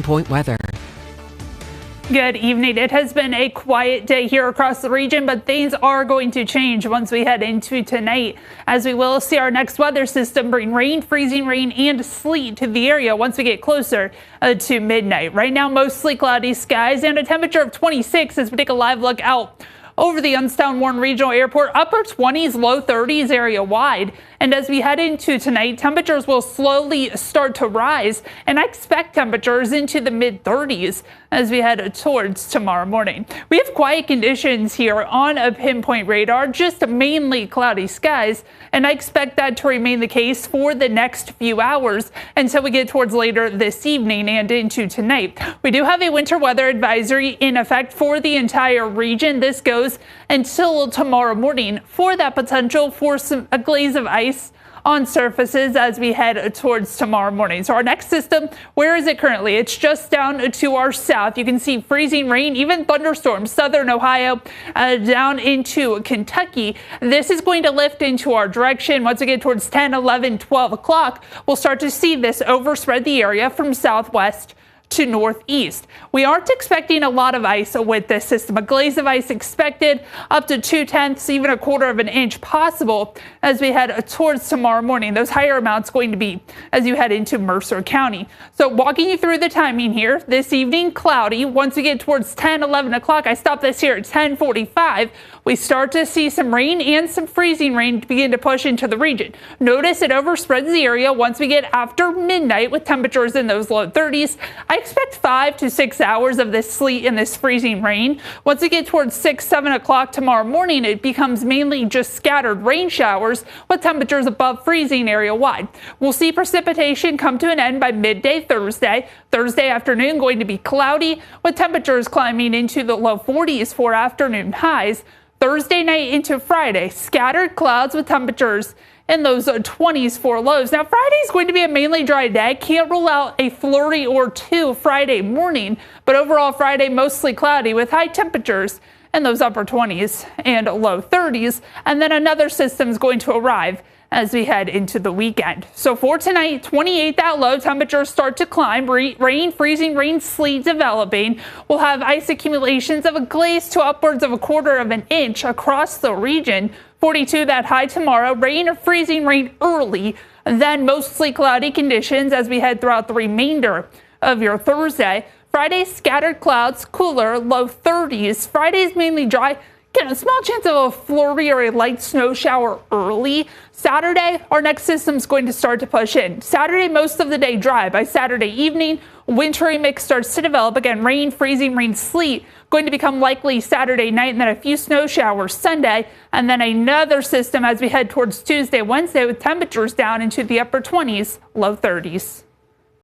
Point weather. Good evening. It has been a quiet day here across the region, but things are going to change once we head into tonight, as we will see our next weather system bring rain, freezing rain, and sleet to the area once we get closer to midnight. Right now, mostly cloudy skies and a temperature of 26 as we take a live look out over the Youngstown Warren Regional Airport. Upper 20s, low 30s area wide. And as we head into tonight, temperatures will slowly start to rise, and I expect temperatures into the mid 30s as we head towards tomorrow morning. We have quiet conditions here on a pinpoint radar, just mainly cloudy skies, and I expect that to remain the case for the next few hours until we get towards later this evening and into tonight. We do have a winter weather advisory in effect for the entire region. This goes until tomorrow morning for that potential for a glaze of ice on surfaces as we head towards tomorrow morning. So our next system, where is it currently? It's just down to our south. You can see freezing rain, even thunderstorms, southern Ohio, down into Kentucky. This is going to lift into our direction. Once we get towards 10, 11, 12 o'clock, we'll start to see this overspread the area from southwest to northeast. We aren't expecting a lot of ice with this system. A glaze of ice expected, up to 2/10, even a quarter of an inch possible as we head towards tomorrow morning. Those higher amounts going to be as you head into Mercer County. So walking you through the timing here, this evening cloudy. Once we get towards 10, 11 o'clock, I stop this here at 10:45. We start to see some rain and some freezing rain begin to push into the region. Notice it overspreads the area once we get after midnight with temperatures in those low 30s. I expect 5 to 6 hours of this sleet and this freezing rain. Once we get towards 6, 7 o'clock tomorrow morning, it becomes mainly just scattered rain showers with temperatures above freezing area wide. We'll see precipitation come to an end by midday Thursday. Thursday afternoon going to be cloudy with temperatures climbing into the low 40s for afternoon highs. Thursday night into Friday, scattered clouds with temperatures in those 20s for lows. Now, Friday is going to be a mainly dry day. Can't rule out a flurry or two Friday morning, but overall Friday mostly cloudy with high temperatures in those upper 20s and low 30s. And then another system is going to arrive as we head into the weekend. So for tonight, 28 that low, temperatures start to climb, rain, freezing rain, sleet developing. We'll have ice accumulations of a glaze to upwards of a quarter of an inch across the region. 42 that high tomorrow, rain or freezing rain early, then mostly cloudy conditions as we head throughout the remainder of your Thursday. Friday, scattered clouds, cooler, low 30s. Friday's mainly dry. Again, a small chance of a flurry or a light snow shower early. Saturday, our next system is going to start to push in. Saturday, most of the day dry. By Saturday evening, wintry mix starts to develop. Again, rain, freezing rain, sleet going to become likely Saturday night, and then a few snow showers Sunday, and then another system as we head towards Tuesday, Wednesday with temperatures down into the upper 20s, low 30s.